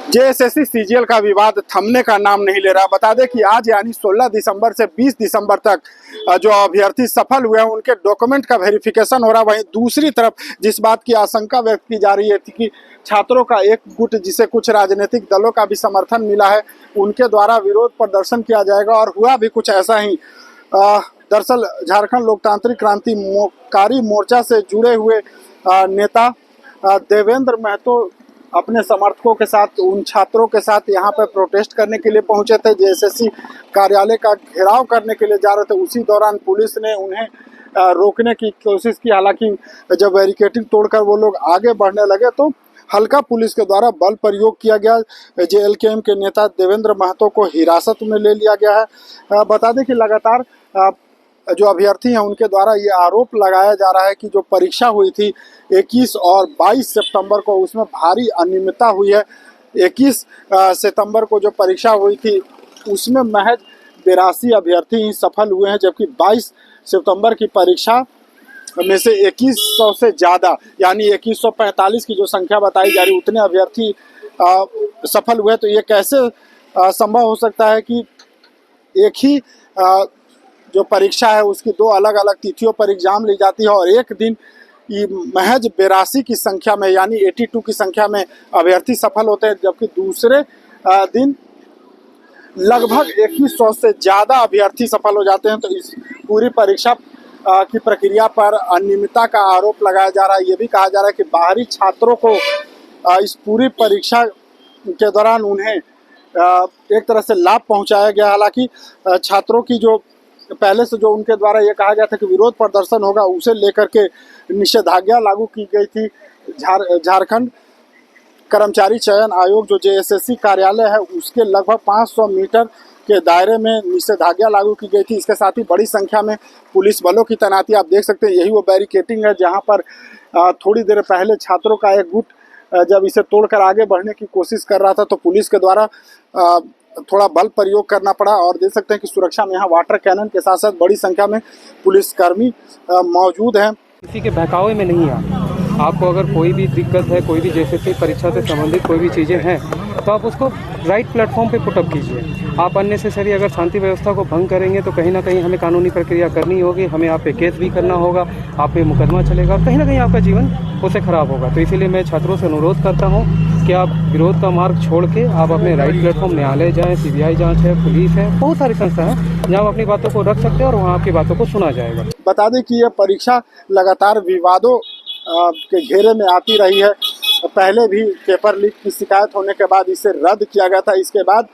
JSSC CGL का विवाद थमने का नाम नहीं ले रहा। बता दें कि आज यानी 16 दिसंबर से 20 दिसंबर तक जो अभ्यर्थी सफल हुए हैं उनके डॉक्यूमेंट का वेरिफिकेशन हो रहा है। वहीं दूसरी तरफ जिस बात की आशंका व्यक्त की जा रही है कि छात्रों का एक गुट जिसे कुछ राजनीतिक दलों का भी समर्थन मिला है उनके द्वारा विरोध प्रदर्शन किया जाएगा, और हुआ भी कुछ ऐसा ही। दरअसल झारखंड लोकतांत्रिक क्रांतिकारी मोर्चा से जुड़े हुए नेता देवेंद्र महतो अपने समर्थकों के साथ उन छात्रों के साथ यहाँ पर प्रोटेस्ट करने के लिए पहुंचे थे। जेएसएससी कार्यालय का घेराव करने के लिए जा रहे थे। उसी दौरान पुलिस ने उन्हें रोकने की कोशिश की। हालांकि जब बैरिकेडिंग तोड़कर वो लोग आगे बढ़ने लगे तो हल्का पुलिस के द्वारा बल प्रयोग किया गया। जेएलकेएम के नेता देवेंद्र महतो को हिरासत में ले लिया गया है। बता दें कि लगातार जो अभ्यर्थी हैं उनके द्वारा ये आरोप लगाया जा रहा है कि जो परीक्षा हुई थी 21 और 22 सितंबर को उसमें भारी अनियमितता हुई है। 21 सितंबर को जो परीक्षा हुई थी उसमें महज 82 अभ्यर्थी ही सफल हुए हैं, जबकि 22 सितंबर की परीक्षा में से 2100 से ज़्यादा यानी 2145 की जो संख्या बताई जा रही उतने अभ्यर्थी सफल हुए। तो ये कैसे संभव हो सकता है कि एक ही जो परीक्षा है उसकी दो अलग अलग तिथियों पर एग्जाम ली जाती है और एक दिन महज 82 की संख्या में यानी 82 की संख्या में अभ्यर्थी सफल होते हैं, जबकि दूसरे दिन लगभग 2100 से ज़्यादा अभ्यर्थी सफल हो जाते हैं। तो इस पूरी परीक्षा की प्रक्रिया पर अनियमितता का आरोप लगाया जा रहा है। ये भी कहा जा रहा है कि बाहरी छात्रों को इस पूरी परीक्षा के दौरान उन्हें एक तरह से लाभ पहुंचाया गया। हालांकि छात्रों की जो पहले से जो उनके द्वारा ये कहा गया था कि विरोध प्रदर्शन होगा उसे लेकर के निषेधाज्ञा लागू की गई थी। झारखंड कर्मचारी चयन आयोग जो जेएसएससी कार्यालय है उसके लगभग 500 मीटर के दायरे में निषेधाज्ञा लागू की गई थी। इसके साथ ही बड़ी संख्या में पुलिस बलों की तैनाती आप देख सकते हैं। यही वो बैरिकेडिंग है जहां पर थोड़ी देर पहले छात्रों का एक गुट जब इसे तोड़कर आगे बढ़ने की कोशिश कर रहा था तो पुलिस के द्वारा थोड़ा बल प्रयोग करना पड़ा। और देख सकते हैं कि सुरक्षा में यहाँ वाटर कैनन के साथ साथ बड़ी संख्या में पुलिसकर्मी मौजूद हैं। किसी के बहकावे में नहीं आ। आपको अगर कोई भी दिक्कत है, कोई भी जैसे परीक्षा से संबंधित कोई भी चीज़ें हैं तो आप उसको राइट प्लेटफॉर्म पे पुटअप कीजिए। आप अननेसेसरी अगर शांति व्यवस्था को भंग करेंगे तो कहीं ना कहीं हमें कानूनी प्रक्रिया करनी होगी, हमें आप पे केस भी करना होगा, आप पे मुकदमा चलेगा और कहीं ना कहीं आपका जीवन उससे खराब होगा। तो इसीलिए मैं छात्रों से अनुरोध करता हूँ कि आप विरोध का मार्ग छोड़ के आप अपने राइट प्लेटफॉर्म न्यायालय जाएँ, सीबीआई जांच है, पुलिस है, बहुत सारी संस्था हैं जहाँ आप अपनी बातों को रख सकते हैं और वहाँ आपकी बातों को सुना जाएगा। बता दें कि यह परीक्षा लगातार विवादों के घेरे में आती रही है। पहले भी पेपर लीक की शिकायत होने के बाद इसे रद्द किया गया था। इसके बाद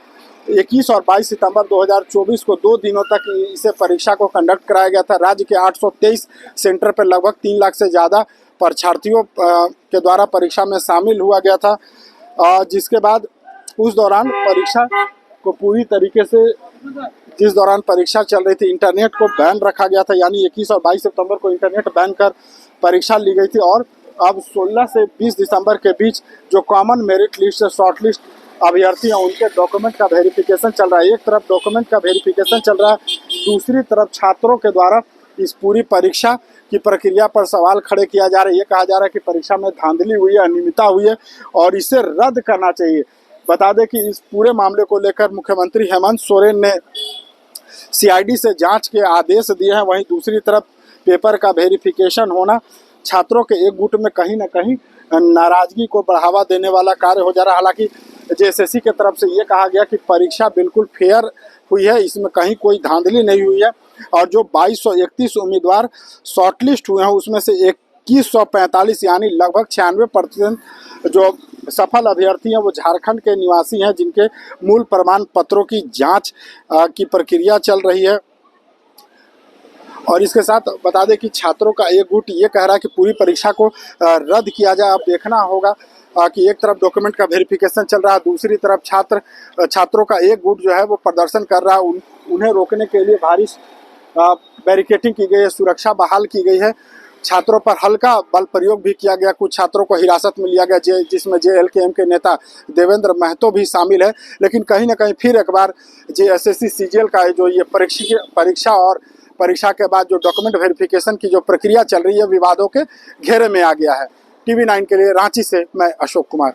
21 और 22 सितंबर 2024 को 2 दिनों तक इसे परीक्षा को कंडक्ट कराया गया था। राज्य के 823 सेंटर पर लगभग 3 लाख से ज़्यादा परीक्षार्थियों के द्वारा परीक्षा में शामिल हुआ गया था, जिसके बाद उस दौरान परीक्षा को पूरी तरीके से जिस दौरान परीक्षा चल रही थी इंटरनेट को बैन रखा गया था। यानी 21 और 22 सितंबर को इंटरनेट बैन कर परीक्षा ली गई थी और अब 16 से 20 दिसंबर के बीच जो कॉमन मेरिट लिस्ट से शॉर्ट लिस्ट अभ्यर्थी हैं उनके डॉक्यूमेंट का वेरिफिकेशन चल रहा है। एक तरफ डॉक्यूमेंट का वेरिफिकेशन चल रहा है, दूसरी तरफ छात्रों के द्वारा इस पूरी परीक्षा की प्रक्रिया पर सवाल खड़े किया जा रहा है। ये कहा जा रहा है कि परीक्षा में धांधली हुई है, अनियमितता हुई है और इसे रद्द करना चाहिए। बता दें कि इस पूरे मामले को लेकर मुख्यमंत्री हेमंत सोरेन ने सीआईडी से जांच के आदेश दिए हैं। वहीं दूसरी तरफ पेपर का वेरिफिकेशन होना छात्रों के एक गुट में कहीं ना कहीं नाराजगी को बढ़ावा देने वाला कार्य हो जा रहा है। हालांकि जेएसएससी की तरफ से ये कहा गया कि परीक्षा बिल्कुल फेयर हुई है, इसमें कहीं कोई धांधली नहीं हुई है और जो 2231 उम्मीदवार शॉर्टलिस्ट हुए हैं उसमें से 2145 यानी लगभग 96% जो सफल अभ्यर्थी हैं वो झारखंड के निवासी हैं, जिनके मूल प्रमाण पत्रों की जांच की प्रक्रिया चल रही है। और इसके साथ बता दें कि छात्रों का एक गुट ये कह रहा है कि पूरी परीक्षा को रद्द किया जाए। अब देखना होगा कि एक तरफ डॉक्यूमेंट का वेरिफिकेशन चल रहा है, दूसरी तरफ छात्रों का एक गुट जो है वो प्रदर्शन कर रहा है। उन्हें रोकने के लिए भारी बैरिकेडिंग की गई है, सुरक्षा बहाल की गई है। छात्रों पर हल्का बल प्रयोग भी किया गया, कुछ छात्रों को हिरासत में लिया गया जिसमें जेएलकेएम के नेता देवेंद्र महतो भी शामिल है। लेकिन कहीं ना कहीं फिर एक बार जेएसएससी सीजीएल का जो ये परीक्षा और परीक्षा के बाद जो डॉक्यूमेंट वेरिफिकेशन की जो प्रक्रिया चल रही है विवादों के घेरे में आ गया है। टीवी 9 के लिए रांची से मैं अशोक कुमार।